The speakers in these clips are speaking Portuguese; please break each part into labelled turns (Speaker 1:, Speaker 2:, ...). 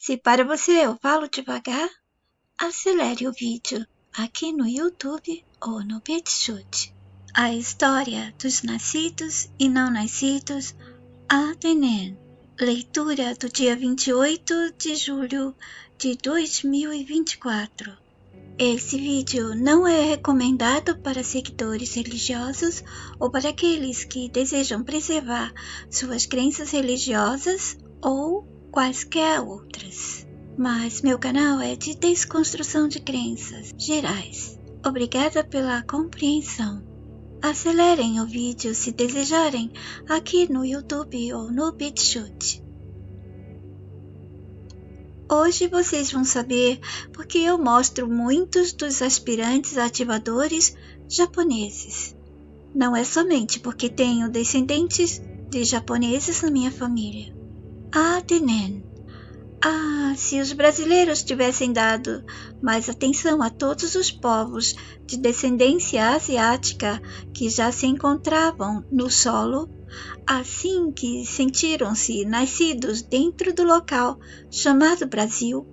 Speaker 1: Se para você eu falo devagar, acelere o vídeo aqui no YouTube ou no BitChute. A história dos nascidos e não nascidos Atenen. Leitura do dia 28 de julho de 2024. Esse vídeo não é recomendado para seguidores religiosos ou para aqueles que desejam preservar suas crenças religiosas ou quaisquer outras. Mas meu canal é de desconstrução de crenças gerais. Obrigada pela compreensão. Acelerem o vídeo se desejarem aqui no YouTube ou no BitChute. Hoje vocês vão saber porque eu mostro muitos dos aspirantes ativadores japoneses. Não é somente porque tenho descendentes de japoneses na minha família. Atenen. Se os brasileiros tivessem dado mais atenção a todos os povos de descendência asiática que já se encontravam no solo, assim que sentiram-se nascidos dentro do local chamado Brasil,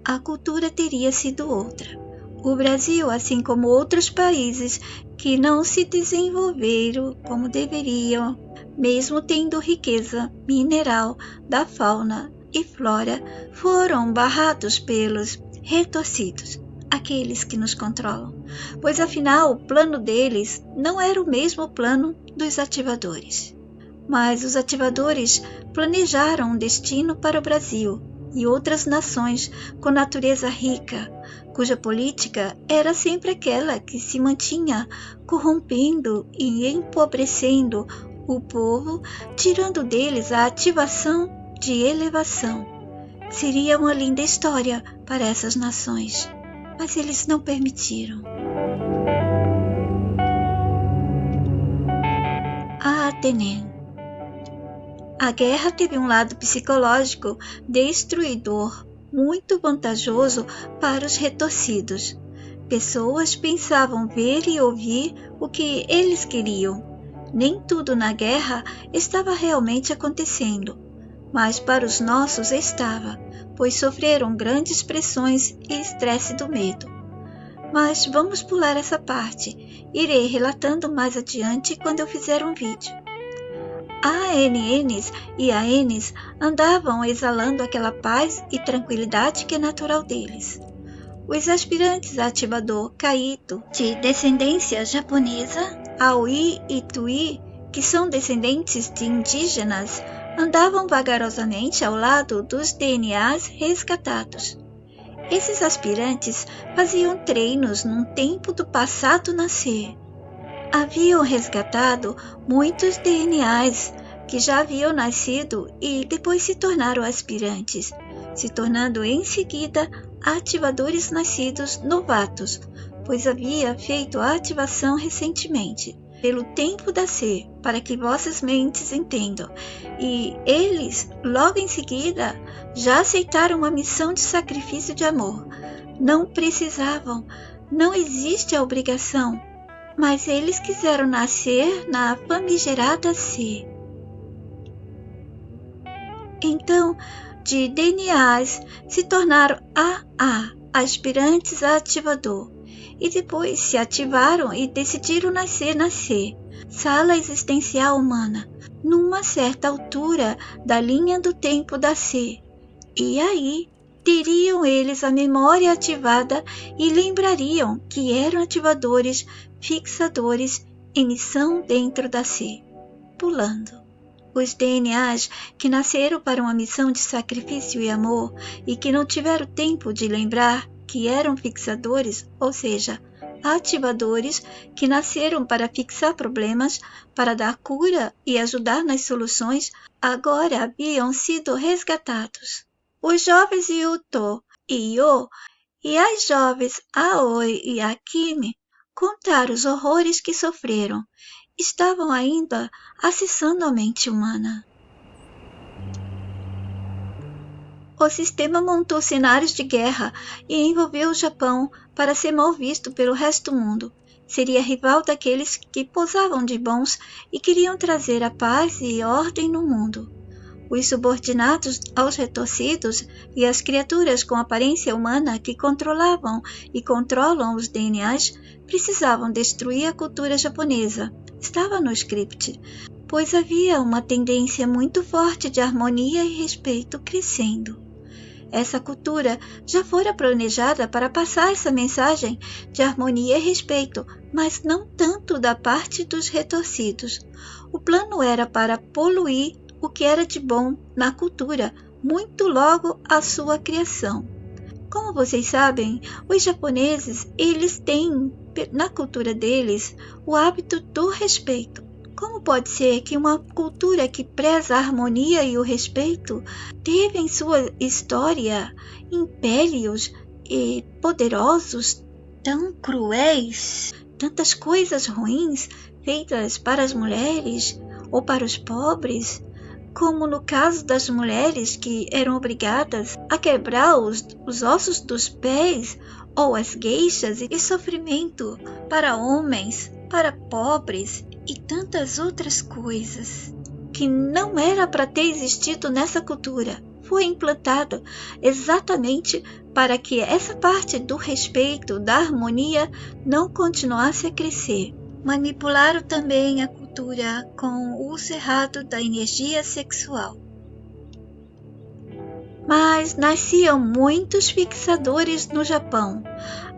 Speaker 1: a cultura teria sido outra. O Brasil, assim como outros países que não se desenvolveram como deveriam, mesmo tendo riqueza mineral da fauna e flora, foram barrados pelos retorcidos, aqueles que nos controlam, pois afinal o plano deles não era o mesmo plano dos ativadores. Mas os ativadores planejaram um destino para o Brasil e outras nações com natureza rica, cuja política era sempre aquela que se mantinha corrompendo e empobrecendo o povo, tirando deles a ativação de elevação. Seria uma linda história para essas nações, mas eles não permitiram. Atenen. A guerra teve um lado psicológico destruidor, muito vantajoso para os retorcidos. Pessoas pensavam ver e ouvir o que eles queriam. Nem tudo na guerra estava realmente acontecendo, mas para os nossos estava, pois sofreram grandes pressões e estresse do medo. Mas vamos pular essa parte. Irei relatando mais adiante quando eu fizer um vídeo. ANNs e ANs andavam exalando aquela paz e tranquilidade que é natural deles. Os aspirantes a ativador Kaito, de descendência japonesa, Aoi e Tui, que são descendentes de indígenas, andavam vagarosamente ao lado dos DNAs resgatados. Esses aspirantes faziam treinos num tempo do passado nascer. Haviam resgatado muitos DNAs que já haviam nascido e depois se tornaram aspirantes, se tornando em seguida ativadores nascidos novatos, pois havia feito a ativação recentemente, pelo tempo da ser, para que vossas mentes entendam. E eles, logo em seguida, já aceitaram uma missão de sacrifício de amor. Não precisavam, não existe a obrigação, mas eles quiseram nascer na famigerada ser. Então, de DNAs se tornaram AA, aspirantes a ativador, e depois se ativaram e decidiram nascer na C, sala existencial humana, numa certa altura da linha do tempo da C. E aí teriam eles a memória ativada e lembrariam que eram ativadores fixadores em missão dentro da C, pulando. Os DNAs que nasceram para uma missão de sacrifício e amor e que não tiveram tempo de lembrar que eram fixadores, ou seja, ativadores que nasceram para fixar problemas, para dar cura e ajudar nas soluções, agora haviam sido resgatados. Os jovens Yuto e Yo e as jovens Aoi e Akimi contaram os horrores que sofreram. Estavam ainda acessando a mente humana. O sistema montou cenários de guerra e envolveu o Japão para ser mal visto pelo resto do mundo. Seria rival daqueles que posavam de bons e queriam trazer a paz e ordem no mundo. Os subordinados aos retorcidos e as criaturas com aparência humana que controlavam e controlam os DNAs precisavam destruir a cultura japonesa. Estava no script, pois havia uma tendência muito forte de harmonia e respeito crescendo. Essa cultura já fora planejada para passar essa mensagem de harmonia e respeito, mas não tanto da parte dos retorcidos. O plano era para poluir o que era de bom na cultura, muito logo à sua criação. Como vocês sabem, os japoneses, eles têm na cultura deles o hábito do respeito. Como pode ser que uma cultura que preza a harmonia e o respeito teve em sua história impérios e poderosos tão cruéis, tantas coisas ruins feitas para as mulheres ou para os pobres, como no caso das mulheres que eram obrigadas a quebrar os ossos dos pés, ou as geishas, e sofrimento para homens, para pobres e tantas outras coisas que não era para ter existido nessa cultura. Foi implantado exatamente para que essa parte do respeito, da harmonia, não continuasse a crescer. Manipularam também a cultura com o uso errado da energia sexual. Mas nasciam muitos fixadores no Japão.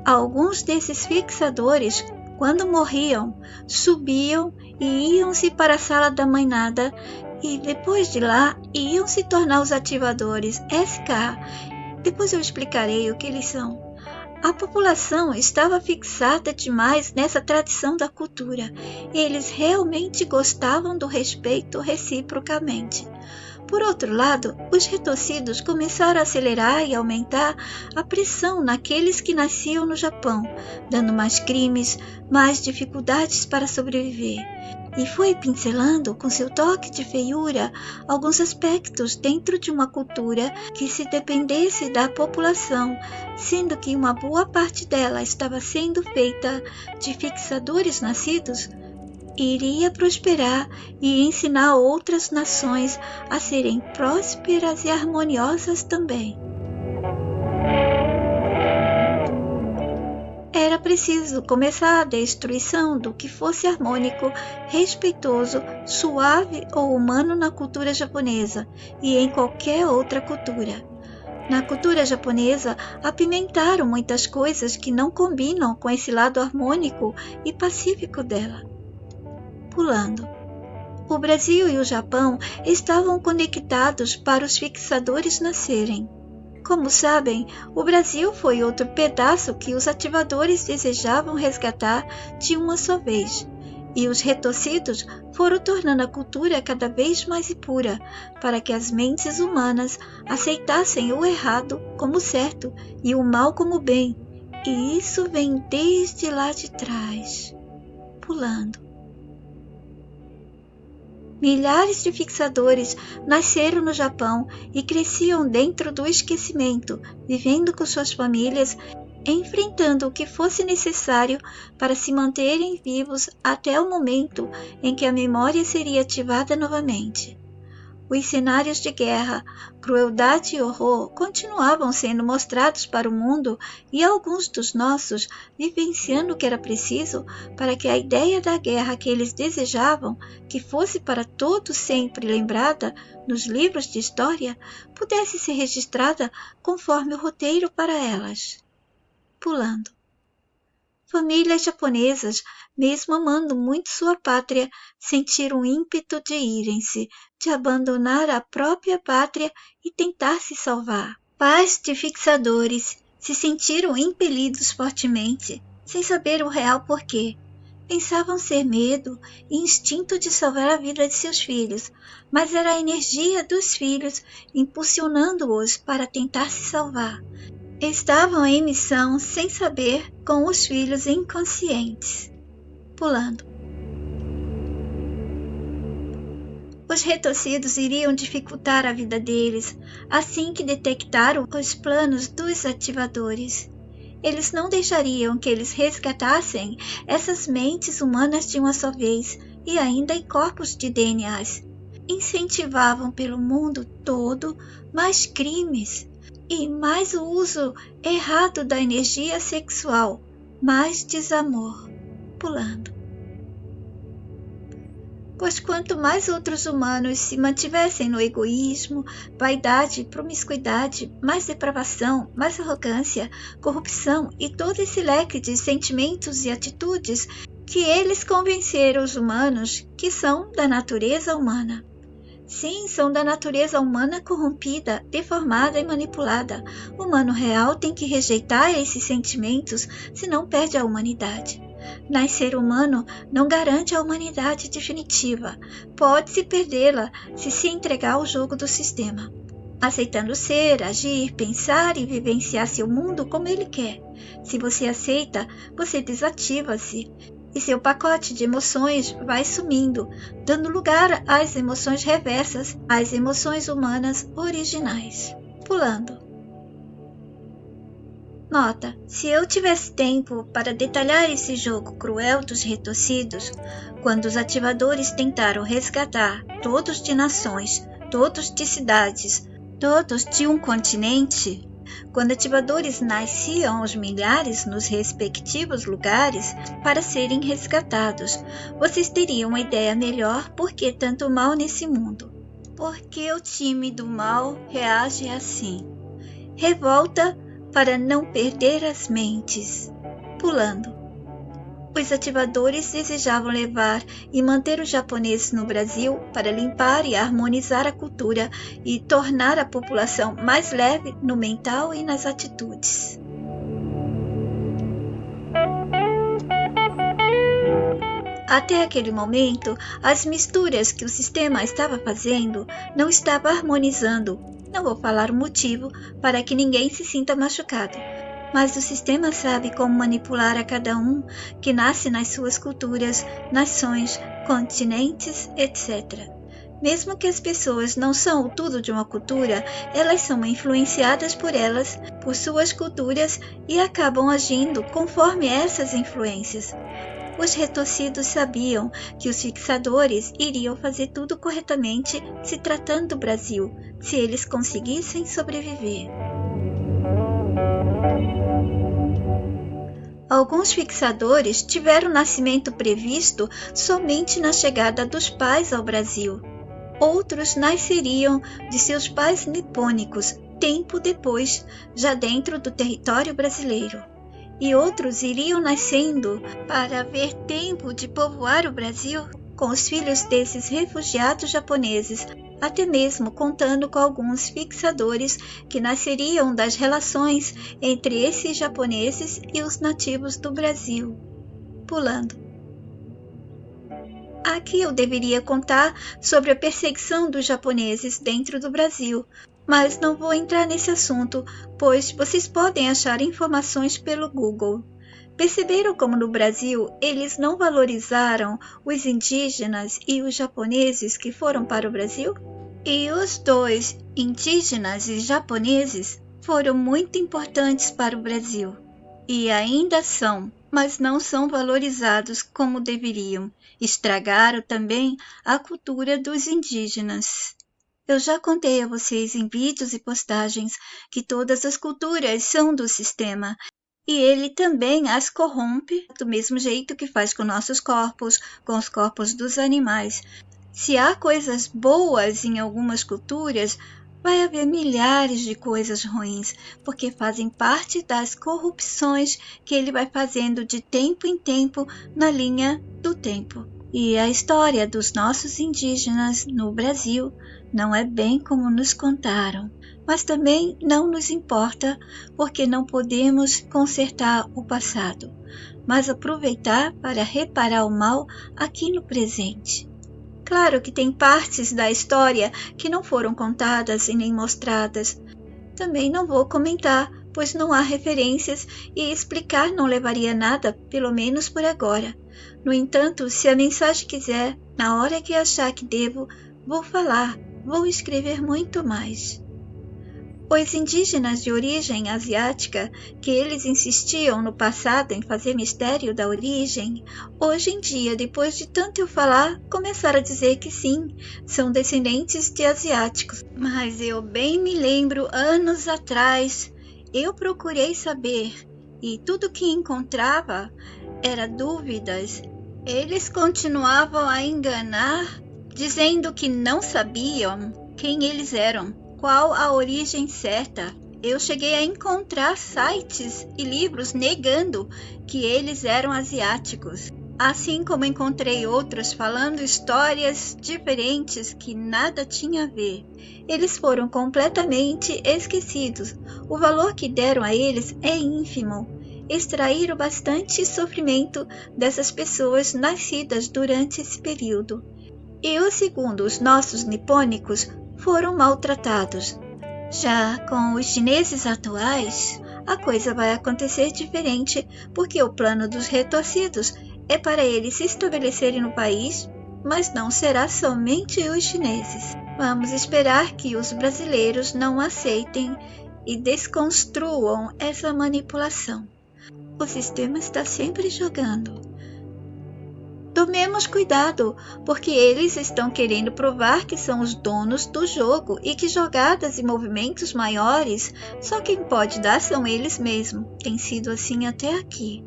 Speaker 1: Alguns desses fixadores, quando morriam, subiam e iam-se para a sala da mãe-nada e depois de lá iam se tornar os ativadores SK. Depois eu explicarei o que eles são. A população estava fixada demais nessa tradição da cultura. Eles realmente gostavam do respeito reciprocamente. Por outro lado, os retorcidos começaram a acelerar e aumentar a pressão naqueles que nasciam no Japão, dando mais crimes, mais dificuldades para sobreviver. E foi pincelando com seu toque de feiura alguns aspectos dentro de uma cultura que se dependesse da população, sendo que uma boa parte dela estava sendo feita de fixadores nascidos, iria prosperar e ensinar outras nações a serem prósperas e harmoniosas também. Era preciso começar a destruição do que fosse harmônico, respeitoso, suave ou humano na cultura japonesa e em qualquer outra cultura. Na cultura japonesa, apimentaram muitas coisas que não combinam com esse lado harmônico e pacífico dela. Pulando. O Brasil e o Japão estavam conectados para os fixadores nascerem. Como sabem, o Brasil foi outro pedaço que os ativadores desejavam resgatar de uma só vez, e os retorcidos foram tornando a cultura cada vez mais pura, para que as mentes humanas aceitassem o errado como certo e o mal como bem, e isso vem desde lá de trás. Pulando. Milhares de fixadores nasceram no Japão e cresciam dentro do esquecimento, vivendo com suas famílias, enfrentando o que fosse necessário para se manterem vivos até o momento em que a memória seria ativada novamente. Os cenários de guerra, crueldade e horror continuavam sendo mostrados para o mundo e alguns dos nossos vivenciando o que era preciso para que a ideia da guerra que eles desejavam, que fosse para todos sempre lembrada nos livros de história, pudesse ser registrada conforme o roteiro para elas. Pulando. Famílias japonesas, mesmo amando muito sua pátria, sentiram o ímpeto de irem-se, de abandonar a própria pátria e tentar se salvar. Pais de fixadores se sentiram impelidos fortemente, sem saber o real porquê. Pensavam ser medo e instinto de salvar a vida de seus filhos, mas era a energia dos filhos impulsionando-os para tentar se salvar. Estavam em missão sem saber, com os filhos inconscientes. Pulando. Os retorcidos iriam dificultar a vida deles assim que detectaram os planos dos ativadores. Eles não deixariam que eles resgatassem essas mentes humanas de uma só vez e ainda em corpos de DNAs. incentivavam pelo mundo todo mais crimes e mais o uso errado da energia sexual, mais desamor. Pulando. Pois quanto mais outros humanos se mantivessem no egoísmo, vaidade, promiscuidade, mais depravação, mais arrogância, corrupção e todo esse leque de sentimentos e atitudes que eles convenceram os humanos que são da natureza humana. Sim, são da natureza humana corrompida, deformada e manipulada. O humano real tem que rejeitar esses sentimentos, senão perde a humanidade. Nascer humano não garante a humanidade definitiva. Pode-se perdê-la se entregar ao jogo do sistema, aceitando ser, agir, pensar e vivenciar seu mundo como ele quer. Se você aceita, você desativa-se e seu pacote de emoções vai sumindo, dando lugar às emoções reversas, às emoções humanas originais. Pulando. Nota, se eu tivesse tempo para detalhar esse jogo cruel dos retorcidos, quando os ativadores tentaram resgatar todos de nações, todos de cidades, todos de um continente, quando ativadores nasciam aos milhares nos respectivos lugares para serem resgatados, vocês teriam uma ideia melhor por que tanto mal nesse mundo. Por que o time do mal reage assim? Revolta para não perder as mentes. Pulando. Os ativadores desejavam levar e manter os japoneses no Brasil para limpar e harmonizar a cultura e tornar a população mais leve no mental e nas atitudes. Até aquele momento, as misturas que o sistema estava fazendo não estava harmonizando. Não vou falar o motivo para que ninguém se sinta machucado, mas o sistema sabe como manipular a cada um que nasce nas suas culturas, nações, continentes, etc. Mesmo que as pessoas não são o tudo de uma cultura, elas são influenciadas por elas, por suas culturas e acabam agindo conforme essas influências. Os retorcidos sabiam que os fixadores iriam fazer tudo corretamente se tratando do Brasil, se eles conseguissem sobreviver. Alguns fixadores tiveram o nascimento previsto somente na chegada dos pais ao Brasil. Outros nasceriam de seus pais nipônicos, tempo depois, já dentro do território brasileiro. E outros iriam nascendo para haver tempo de povoar o Brasil com os filhos desses refugiados japoneses, até mesmo contando com alguns fixadores que nasceriam das relações entre esses japoneses e os nativos do Brasil. Pulando. Aqui eu deveria contar sobre a perseguição dos japoneses dentro do Brasil, mas não vou entrar nesse assunto, pois vocês podem achar informações pelo Google. Perceberam como no Brasil eles não valorizaram os indígenas e os japoneses que foram para o Brasil? E os dois, indígenas e japoneses, foram muito importantes para o Brasil. E ainda são, mas não são valorizados como deveriam. Estragaram também a cultura dos indígenas. Eu já contei a vocês em vídeos e postagens que todas as culturas são do sistema e ele também as corrompe do mesmo jeito que faz com nossos corpos, com os corpos dos animais. Se há coisas boas em algumas culturas, vai haver milhares de coisas ruins, porque fazem parte das corrupções que ele vai fazendo de tempo em tempo na linha do tempo. E a história dos nossos indígenas no Brasil não é bem como nos contaram, mas também não nos importa porque não podemos consertar o passado, mas aproveitar para reparar o mal aqui no presente. Claro que tem partes da história que não foram contadas e nem mostradas. Também não vou comentar, pois não há referências e explicar não levaria nada, pelo menos por agora. No entanto, se a mensagem quiser, na hora que achar que devo, vou falar, vou escrever muito mais. Os indígenas de origem asiática, que eles insistiam no passado em fazer mistério da origem, hoje em dia, depois de tanto eu falar, começaram a dizer que sim, são descendentes de asiáticos. Mas eu bem me lembro, anos atrás, eu procurei saber, e tudo que encontrava era dúvidas. Eles continuavam a enganar, dizendo que não sabiam quem eles eram. Qual a origem certa? Eu cheguei a encontrar sites e livros negando que eles eram asiáticos, assim como encontrei outros falando histórias diferentes que nada tinha a ver. Eles foram completamente esquecidos. O valor que deram a eles é ínfimo. Extraíram bastante sofrimento dessas pessoas nascidas durante esse período. E, segundo os nossos nipônicos, foram maltratados. Já com os chineses atuais, a coisa vai acontecer diferente, porque o plano dos retorcidos é para eles se estabelecerem no país, mas não será somente os chineses. Vamos esperar que os brasileiros não aceitem e desconstruam essa manipulação. O sistema está sempre jogando. Tomemos cuidado, porque eles estão querendo provar que são os donos do jogo e que jogadas e movimentos maiores, só quem pode dar são eles mesmos. Tem sido assim até aqui.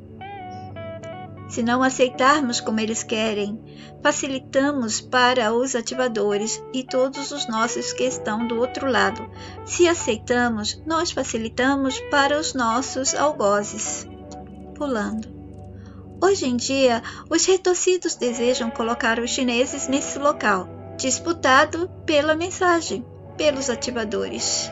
Speaker 1: Se não aceitarmos como eles querem, facilitamos para os ativadores e todos os nossos que estão do outro lado. Se aceitamos, nós facilitamos para os nossos algozes. Pulando. Hoje em dia, os retorcidos desejam colocar os chineses nesse local, disputado pela mensagem, pelos ativadores.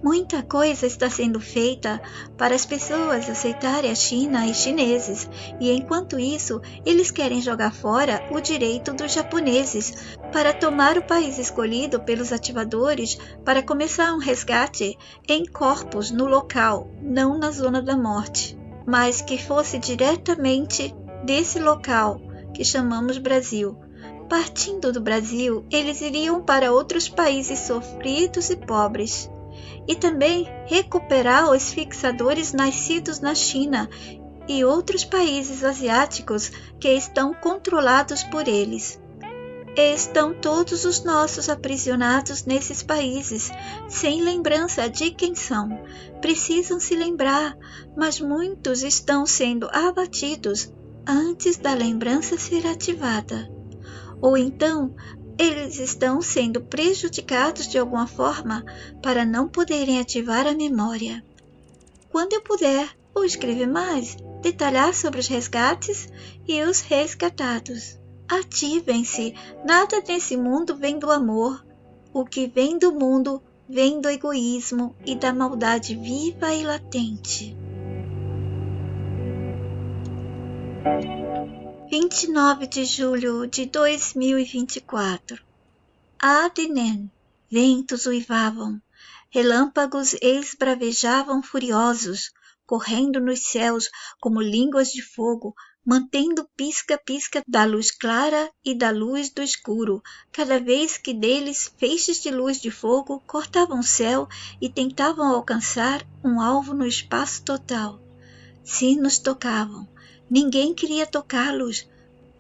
Speaker 1: Muita coisa está sendo feita para as pessoas aceitarem a China e chineses, e enquanto isso, eles querem jogar fora o direito dos japoneses para tomar o país escolhido pelos ativadores para começar um resgate em corpos no local, não na zona da morte, mas que fosse diretamente desse local que chamamos Brasil. Partindo do Brasil, eles iriam para outros países sofridos e pobres, e também recuperar os fixadores nascidos na China e outros países asiáticos que estão controlados por eles. Estão todos os nossos aprisionados nesses países, sem lembrança de quem são. Precisam se lembrar, mas muitos estão sendo abatidos antes da lembrança ser ativada. Ou então, eles estão sendo prejudicados de alguma forma para não poderem ativar a memória. Quando eu puder, vou escrever mais, detalhar sobre os resgates e os resgatados. Ativem-se, nada nesse mundo vem do amor. O que vem do mundo vem do egoísmo e da maldade viva e latente. 29 de julho de 2024. Adenen, ventos uivavam, relâmpagos esbravejavam furiosos, correndo nos céus como línguas de fogo, mantendo pisca-pisca da luz clara e da luz do escuro, cada vez que deles feixes de luz de fogo cortavam o céu e tentavam alcançar um alvo no espaço total. Sinos tocavam. Ninguém queria tocá-los.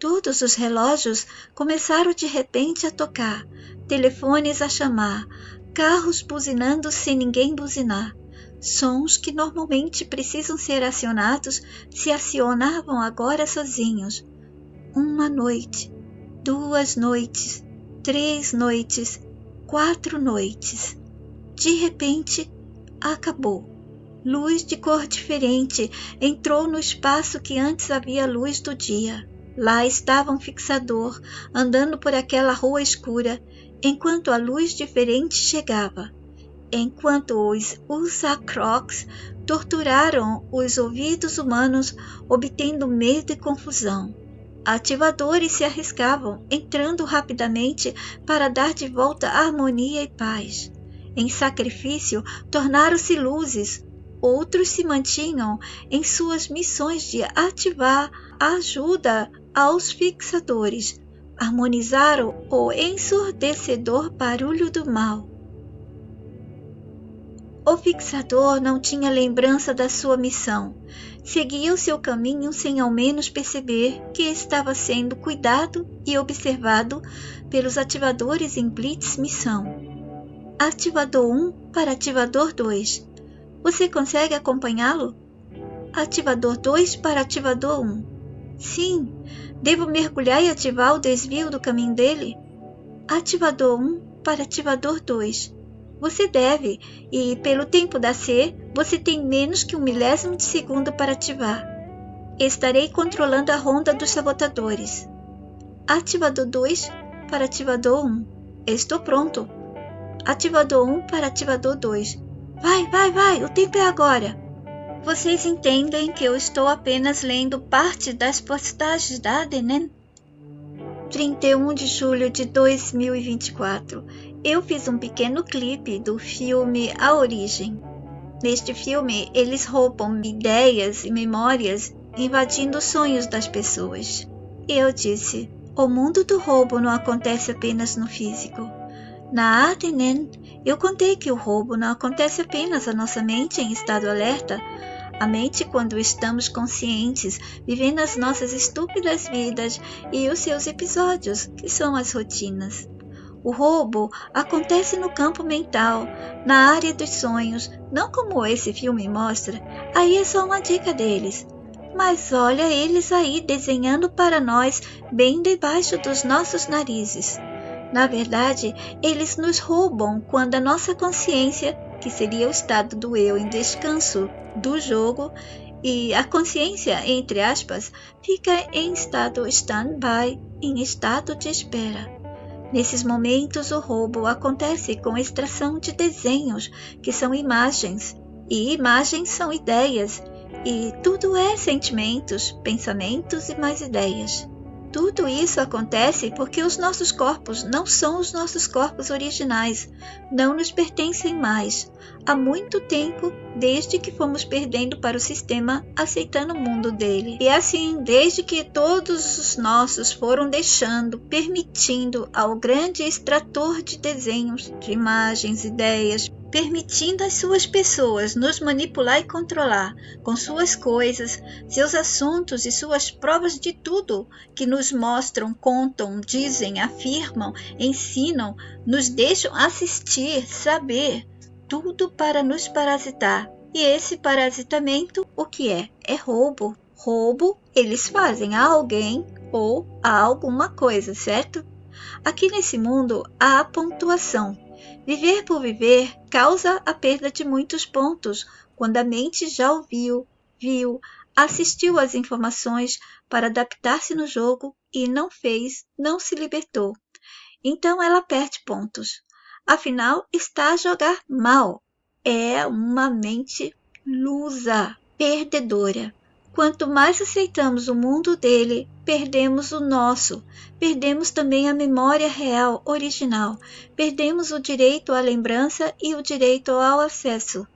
Speaker 1: Todos os relógios começaram de repente a tocar, telefones a chamar, carros buzinando sem ninguém buzinar. Sons que normalmente precisam ser acionados se acionavam agora sozinhos. 1 noite, 2 noites, 3 noites, 4 noites. De repente, acabou. Luz de cor diferente entrou no espaço que antes havia luz do dia. Lá estava um fixador, andando por aquela rua escura, enquanto a luz diferente chegava. Enquanto os Usacrocs torturaram os ouvidos humanos, obtendo medo e confusão. Ativadores se arriscavam, entrando rapidamente para dar de volta harmonia e paz. Em sacrifício, tornaram-se luzes. Outros se mantinham em suas missões de ativar a ajuda aos fixadores. Harmonizaram o ensurdecedor barulho do mal. O fixador não tinha lembrança da sua missão. Seguia o seu caminho sem ao menos perceber que estava sendo cuidado e observado pelos ativadores em Blitz Missão. Ativador 1 para ativador 2. Você consegue acompanhá-lo? Ativador 2 para ativador 1. Sim, devo mergulhar e ativar o desvio do caminho dele? Ativador 1 para ativador 2. Você deve, e pelo tempo da C, você tem menos que 1/1000 de segundo para ativar. Estarei controlando a ronda dos sabotadores. Ativador 2 para ativador 1. Estou pronto. Ativador 1 para ativador 2. Vai, o tempo é agora. Vocês entendem que eu estou apenas lendo parte das postagens da ADNN? 31 de julho de 2024. Eu fiz um pequeno clipe do filme A Origem. Neste filme, eles roubam ideias e memórias, invadindo os sonhos das pessoas. Eu disse, o mundo do roubo não acontece apenas no físico. Na ADNN, eu contei que o roubo não acontece apenas na nossa mente em estado alerta. A mente, quando estamos conscientes, vivendo as nossas estúpidas vidas e os seus episódios, que são as rotinas. O roubo acontece no campo mental, na área dos sonhos, não como esse filme mostra. Aí é só uma dica deles. Mas olha eles aí desenhando para nós, bem debaixo dos nossos narizes. Na verdade, eles nos roubam quando a nossa consciência, que seria o estado do eu em descanso do jogo, e a consciência, entre aspas, fica em estado stand-by, em estado de espera. Nesses momentos, o roubo acontece com extração de desenhos, que são imagens, e imagens são ideias, e tudo é sentimentos, pensamentos e mais ideias. Tudo isso acontece porque os nossos corpos não são os nossos corpos originais, não nos pertencem mais. Há muito tempo, desde que fomos perdendo para o sistema, aceitando o mundo dele. E assim, desde que todos os nossos foram deixando, permitindo ao grande extrator de desenhos, de imagens, ideias, permitindo às suas pessoas nos manipular e controlar com suas coisas, seus assuntos e suas provas de tudo que nos mostram, contam, dizem, afirmam, ensinam, nos deixam assistir, saber, tudo para nos parasitar. E esse parasitamento, o que é? É roubo. Roubo eles fazem a alguém ou a alguma coisa, certo? Aqui nesse mundo há a pontuação. Viver por viver causa a perda de muitos pontos, quando a mente já ouviu, viu, assistiu às informações para adaptar-se no jogo e não fez, não se libertou. Então ela perde pontos. Afinal, está a jogar mal. É uma mente lusa, perdedora. Quanto mais aceitamos o mundo dele, perdemos o nosso. Perdemos também a memória real, original. Perdemos o direito à lembrança e o direito ao acesso.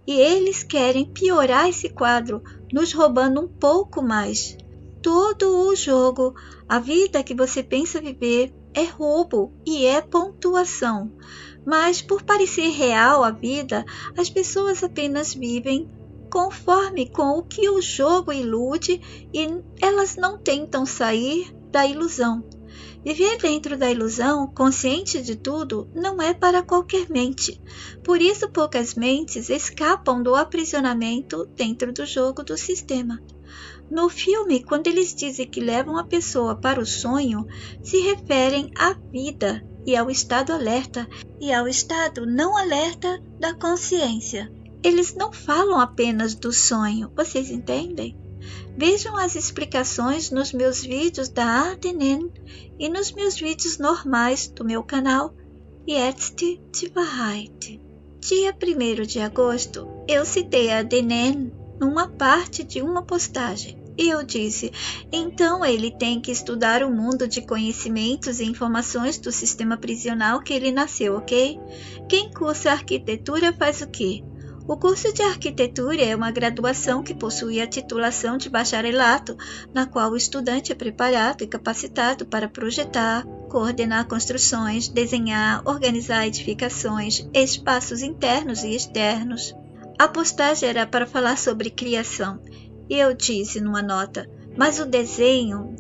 Speaker 1: E eles querem piorar esse quadro, nos roubando um pouco mais. Todo o jogo, a vida que você pensa viver, é roubo e é pontuação. Mas por parecer real a vida, as pessoas apenas vivem conforme com o que o jogo ilude e elas não tentam sair da ilusão. Viver dentro da ilusão, consciente de tudo, não é para qualquer mente. Por isso poucas mentes escapam do aprisionamento dentro do jogo do sistema. No filme, quando eles dizem que levam a pessoa para o sonho, se referem à vida e ao estado alerta e ao estado não alerta da consciência. Eles não falam apenas do sonho, vocês entendem? Vejam as explicações nos meus vídeos da ADNN e nos meus vídeos normais do meu canal Jetzt die Wahrheit. Dia 1º de agosto, eu citei a ADNN numa parte de uma postagem. E eu disse, então ele tem que estudar o mundo de conhecimentos e informações do sistema prisional que ele nasceu, ok? Quem cursa arquitetura faz o quê? O curso de arquitetura é uma graduação que possui a titulação de bacharelato, na qual o estudante é preparado e capacitado para projetar, coordenar construções, desenhar, organizar edificações, espaços internos e externos. A postagem era para falar sobre criação. Eu disse numa nota, mas o desenho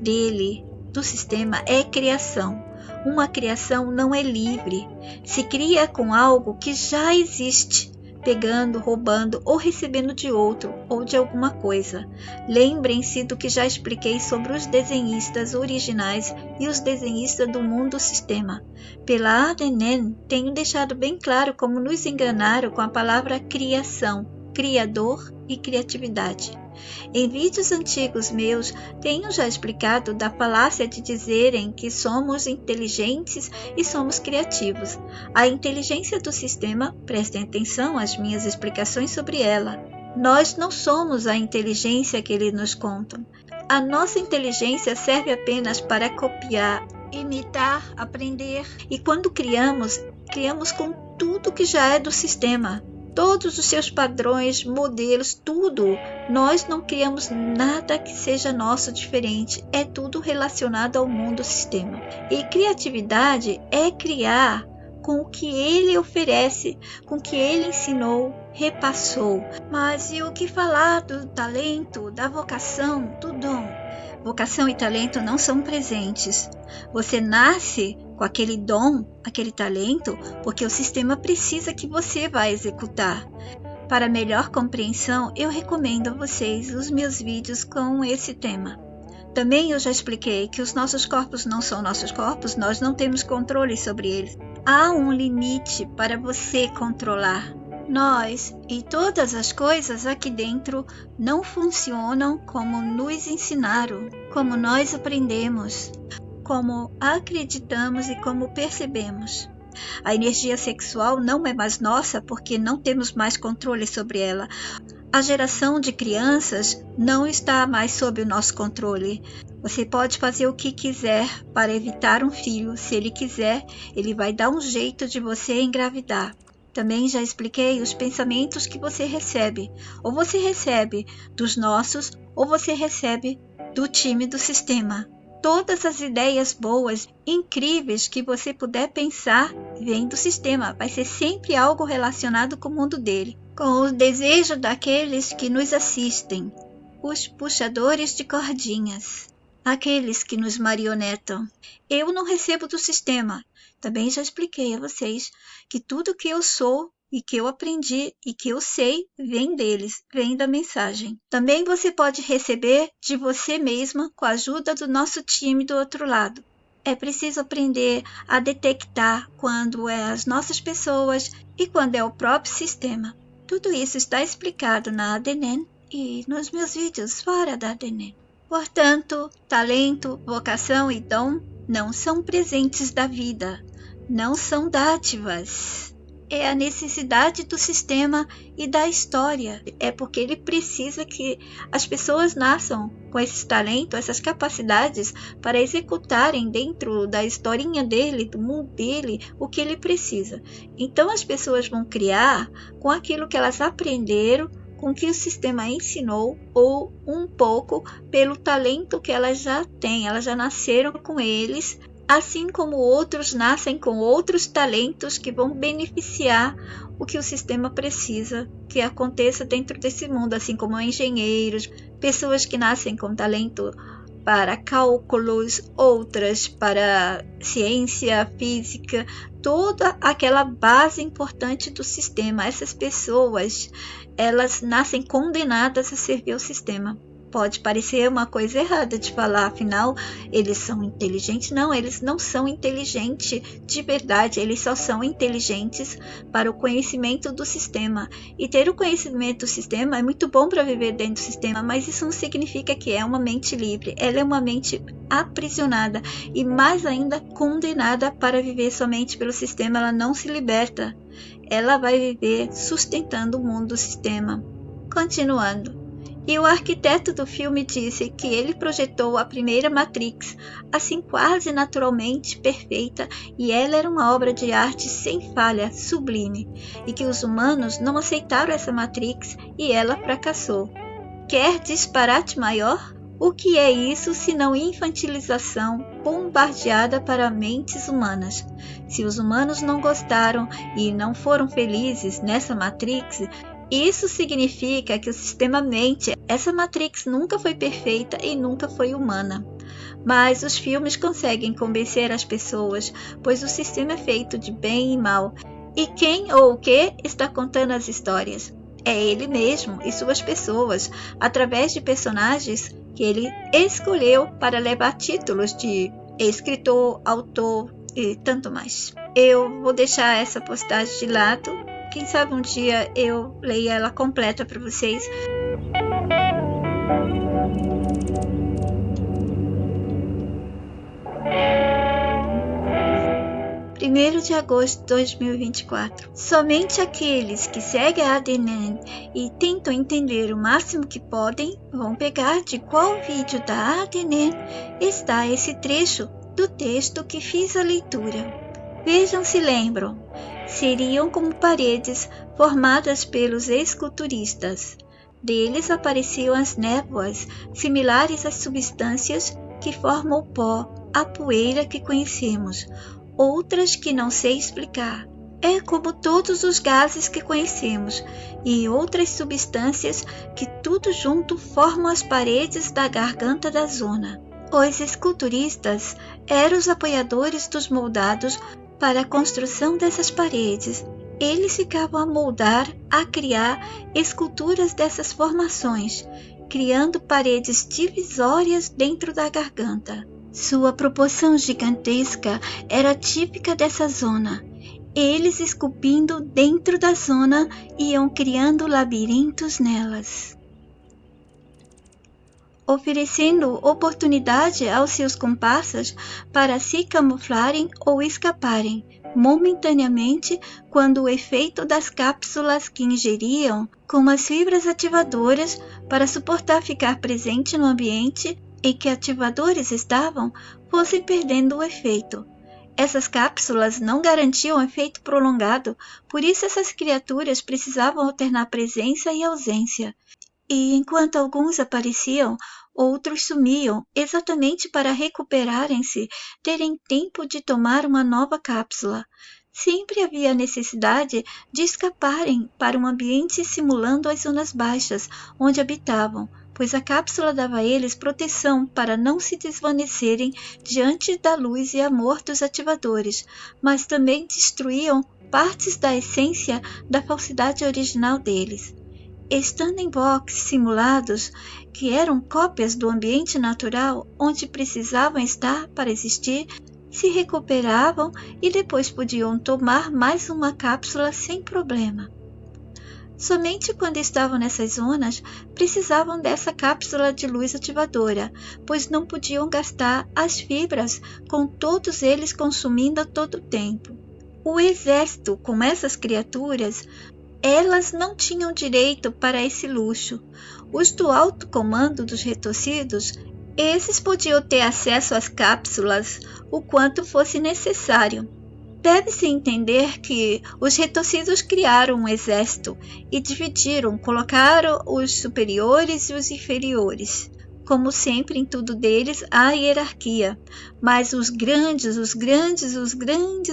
Speaker 1: do sistema, é criação. Uma criação não é livre. Se cria com algo que já existe, pegando, roubando ou recebendo de outro ou de alguma coisa. Lembrem-se do que já expliquei sobre os desenhistas originais e os desenhistas do mundo sistema. Pela ADNN, tenho deixado bem claro como nos enganaram com a palavra criação, criador e criatividade. Em vídeos antigos meus, tenho já explicado da falácia de dizerem que somos inteligentes e somos criativos. A inteligência do sistema, prestem atenção às minhas explicações sobre ela. Nós não somos a inteligência que eles nos contam. A nossa inteligência serve apenas para copiar, imitar, aprender. E quando criamos com tudo que já é do sistema. Todos os seus padrões, modelos, tudo. Nós não criamos nada que seja nosso diferente. É tudo relacionado ao mundo sistema. E criatividade é criar com o que ele oferece, com o que ele ensinou, repassou. Mas e o que falar do talento, da vocação, do dom? Vocação e talento não são presentes. Você nasce com aquele dom, aquele talento, porque o sistema precisa que você vá executar. Para melhor compreensão, eu recomendo a vocês os meus vídeos com esse tema. Também eu já expliquei que os nossos corpos não são nossos corpos, nós não temos controle sobre eles. Há um limite para você controlar. Nós e todas as coisas aqui dentro não funcionam como nos ensinaram, como nós aprendemos, como acreditamos e como percebemos. A energia sexual não é mais nossa porque não temos mais controle sobre ela. A geração de crianças não está mais sob o nosso controle. Você pode fazer o que quiser para evitar um filho. Se ele quiser, ele vai dar um jeito de você engravidar. Também já expliquei os pensamentos que você recebe. Ou você recebe dos nossos, ou você recebe do time do sistema. Todas as ideias boas, incríveis que você puder pensar, vêm do sistema. Vai ser sempre algo relacionado com o mundo dele. Com o desejo daqueles que nos assistem. Os puxadores de cordinhas. Aqueles que nos marionetam. Eu não recebo do sistema. Também já expliquei a vocês que tudo que eu sou e que eu aprendi e que eu sei vem deles, vem da mensagem. Também você pode receber de você mesma com a ajuda do nosso time do outro lado. É preciso aprender a detectar quando é as nossas pessoas e quando é o próprio sistema. Tudo isso está explicado na ADNN e nos meus vídeos fora da ADNN. Portanto, talento, vocação e dom não são presentes da vida, não são dádivas. É a necessidade do sistema e da história. É porque ele precisa que as pessoas nasçam com esse talento, essas capacidades para executarem dentro da historinha dele, do mundo dele, o que ele precisa. Então as pessoas vão criar com aquilo que elas aprenderam, com o que o sistema ensinou ou um pouco pelo talento que elas já têm. Elas já nasceram com eles, assim como outros nascem com outros talentos que vão beneficiar o que o sistema precisa que aconteça dentro desse mundo, assim como engenheiros, pessoas que nascem com talento para cálculos, outras para ciência, física, toda aquela base importante do sistema. Essas pessoas, elas nascem condenadas a servir ao sistema. Pode parecer uma coisa errada de falar, afinal, eles são inteligentes. Não, eles não são inteligentes de verdade, eles só são inteligentes para o conhecimento do sistema. E ter o conhecimento do sistema é muito bom para viver dentro do sistema, mas isso não significa que é uma mente livre. Ela é uma mente aprisionada e mais ainda condenada para viver somente pelo sistema. Ela não se liberta, ela vai viver sustentando o mundo do sistema. Continuando. E o arquiteto do filme disse que ele projetou a primeira Matrix, assim quase naturalmente perfeita, e ela era uma obra de arte sem falha, sublime, e que os humanos não aceitaram essa Matrix e ela fracassou. Quer disparate maior? O que é isso senão infantilização bombardeada para mentes humanas? Se os humanos não gostaram e não foram felizes nessa Matrix, isso significa que o sistema mente, essa Matrix nunca foi perfeita e nunca foi humana. Mas os filmes conseguem convencer as pessoas, pois o sistema é feito de bem e mal. E quem ou o que está contando as histórias? É ele mesmo e suas pessoas, através de personagens que ele escolheu para levar títulos de escritor, autor e tanto mais. Eu vou deixar essa postagem de lado. Quem sabe um dia eu leia ela completa para vocês. 1º de agosto de 2024. Somente aqueles que seguem a ADNN e tentam entender o máximo que podem vão pegar de qual vídeo da ADNN está esse trecho do texto que fiz a leitura. Vejam se lembram. Seriam como paredes formadas pelos esculturistas. Deles apareciam as névoas, similares às substâncias que formam o pó, a poeira que conhecemos. Outras que não sei explicar. É como todos os gases que conhecemos e outras substâncias que tudo junto formam as paredes da garganta da zona. Os esculturistas eram os apoiadores dos moldados para a construção dessas paredes. Eles ficavam a moldar, a criar esculturas dessas formações, criando paredes divisórias dentro da garganta. Sua proporção gigantesca era típica dessa zona. Eles, esculpindo dentro da zona, iam criando labirintos nelas, oferecendo oportunidade aos seus comparsas para se camuflarem ou escaparem momentaneamente quando o efeito das cápsulas que ingeriam, como as fibras ativadoras para suportar ficar presente no ambiente em que ativadores estavam, fossem perdendo o efeito. Essas cápsulas não garantiam efeito prolongado, por isso essas criaturas precisavam alternar presença e ausência. E enquanto alguns apareciam, outros sumiam, exatamente para recuperarem-se, terem tempo de tomar uma nova cápsula. Sempre havia necessidade de escaparem para um ambiente simulando as zonas baixas, onde habitavam, pois a cápsula dava a eles proteção para não se desvanecerem diante da luz e amor dos ativadores, mas também destruíam partes da essência da falsidade original deles. Estando em boxes simulados, que eram cópias do ambiente natural onde precisavam estar para existir, se recuperavam e depois podiam tomar mais uma cápsula sem problema. Somente quando estavam nessas zonas, precisavam dessa cápsula de luz ativadora, pois não podiam gastar as fibras com todos eles consumindo a todo tempo. O exército, com essas criaturas, elas não tinham direito para esse luxo. Os do alto comando dos retorcidos, esses podiam ter acesso às cápsulas o quanto fosse necessário. Deve-se entender que os retorcidos criaram um exército e dividiram, colocaram os superiores e os inferiores. Como sempre em tudo deles há hierarquia, mas os grandes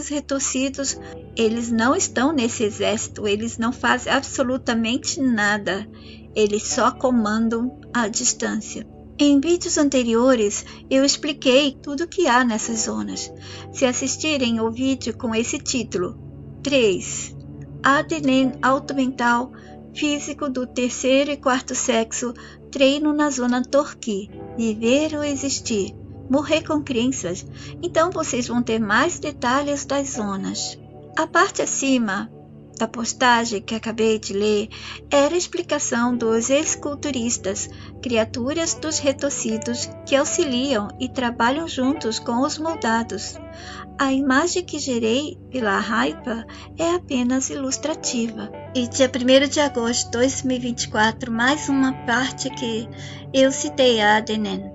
Speaker 1: retorcidos, eles não estão nesse exército, eles não fazem absolutamente nada, eles só comandam à distância. Em vídeos anteriores, eu expliquei tudo o que há nessas zonas. Se assistirem ao vídeo com esse título, 3. ADNN Auto-Mental Físico do Terceiro e Quarto Sexo, Treino na Zona Torquí, Viver ou Existir, Morrer com Crenças, então vocês vão ter mais detalhes das zonas. A parte acima da postagem que acabei de ler era a explicação dos esculturistas, criaturas dos retorcidos que auxiliam e trabalham juntos com os moldados. A imagem que gerei pela Hyper é apenas ilustrativa. E dia 1º de agosto de 2024, mais uma parte que eu citei a Adenen.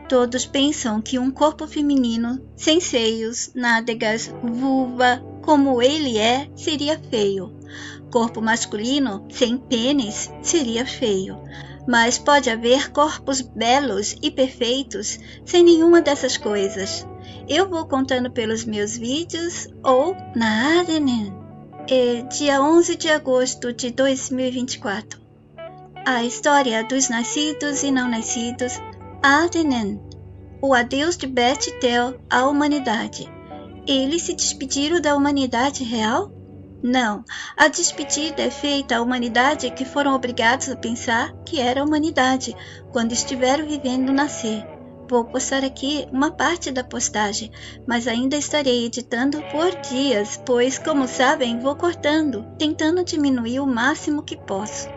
Speaker 1: Todos pensam que um corpo feminino, sem seios, nádegas, vulva, como ele é, seria feio. Corpo masculino, sem pênis, seria feio. Mas pode haver corpos belos e perfeitos sem nenhuma dessas coisas. Eu vou contando pelos meus vídeos ou na Adenen. Dia 11 de agosto de 2024. A história dos nascidos e não nascidos, Adenen, o adeus de Beth e Theo à humanidade. Eles se despediram da humanidade real? Não, a despedida é feita à humanidade que foram obrigados a pensar que era a humanidade quando estiveram vivendo o nascer. Vou postar aqui uma parte da postagem, mas ainda estarei editando por dias, pois, como sabem, vou cortando, tentando diminuir o máximo que posso.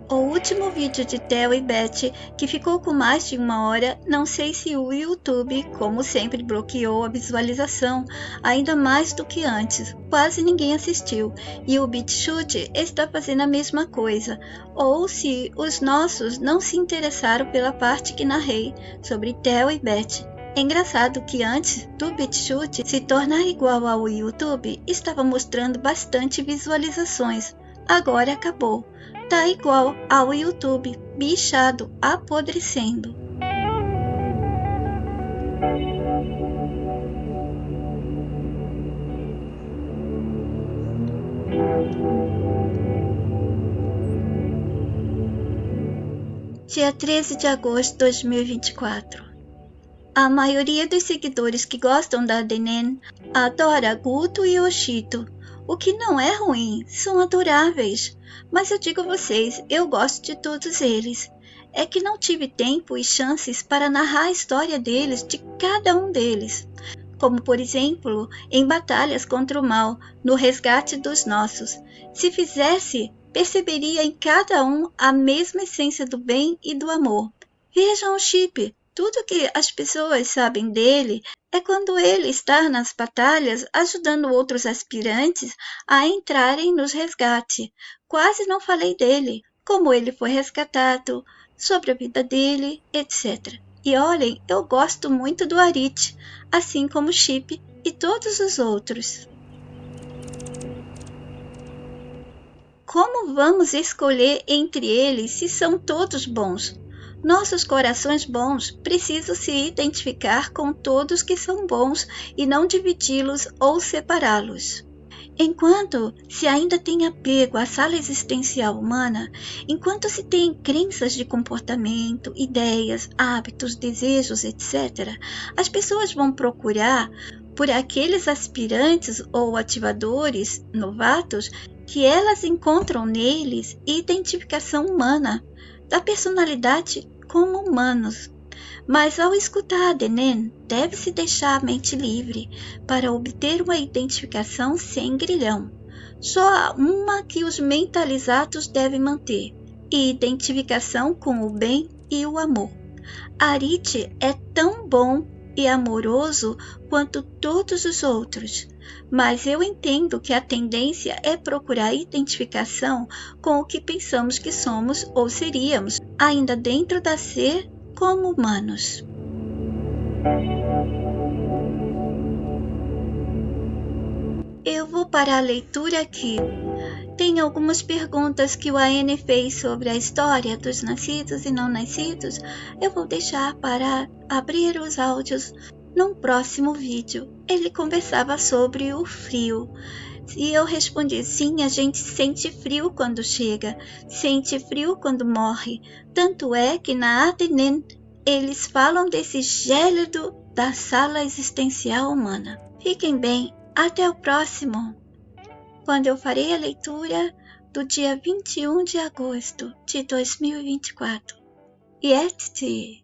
Speaker 1: O último vídeo de Theo e Beth, que ficou com mais de 1 hora, não sei se o YouTube, como sempre, bloqueou a visualização, ainda mais do que antes. Quase ninguém assistiu, e o BitChute está fazendo a mesma coisa, ou se os nossos não se interessaram pela parte que narrei sobre Theo e Beth. É engraçado que antes do BitChute se tornar igual ao YouTube, estava mostrando bastante visualizações. Agora acabou. Tá igual ao YouTube, bichado, apodrecendo. Dia 13 de agosto de 2024. A maioria dos seguidores que gostam da Adenen adora Guto e Oshito, o que não é ruim, são adoráveis. Mas eu digo a vocês, eu gosto de todos eles. É que não tive tempo e chances para narrar a história deles, de cada um deles. Como, por exemplo, em batalhas contra o mal, no resgate dos nossos. Se fizesse, perceberia em cada um a mesma essência do bem e do amor. Vejam o Chip. Tudo que as pessoas sabem dele é quando ele está nas batalhas ajudando outros aspirantes a entrarem nos resgates. Quase não falei dele, como ele foi resgatado, sobre a vida dele, etc. E olhem, eu gosto muito do Arit, assim como o Chip e todos os outros. Como vamos escolher entre eles se são todos bons? Nossos corações bons precisam se identificar com todos que são bons e não dividi-los ou separá-los. Enquanto se ainda tem apego à sala existencial humana, enquanto se tem crenças de comportamento, ideias, hábitos, desejos, etc., as pessoas vão procurar por aqueles aspirantes ou ativadores novatos que elas encontram neles identificação humana, da personalidade como humanos. Mas ao escutar a Adenen, deve-se deixar a mente livre para obter uma identificação sem grilhão. Só uma que os mentalizados devem manter, e identificação com o bem e o amor. Arit é tão bom e amoroso quanto todos os outros, mas eu entendo que a tendência é procurar identificação com o que pensamos que somos ou seríamos, ainda dentro da ser como humanos. Eu vou parar a leitura aqui. Tem algumas perguntas que o AN fez sobre a história dos nascidos e não nascidos. Eu vou deixar para abrir os áudios num próximo vídeo. Ele conversava sobre o frio. E eu respondi, sim, a gente sente frio quando chega, sente frio quando morre. Tanto é que na Adenen eles falam desse gélido da sala existencial humana. Fiquem bem, até o próximo, quando eu farei a leitura do dia 21 de agosto de 2024. Yet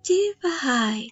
Speaker 1: Divahai.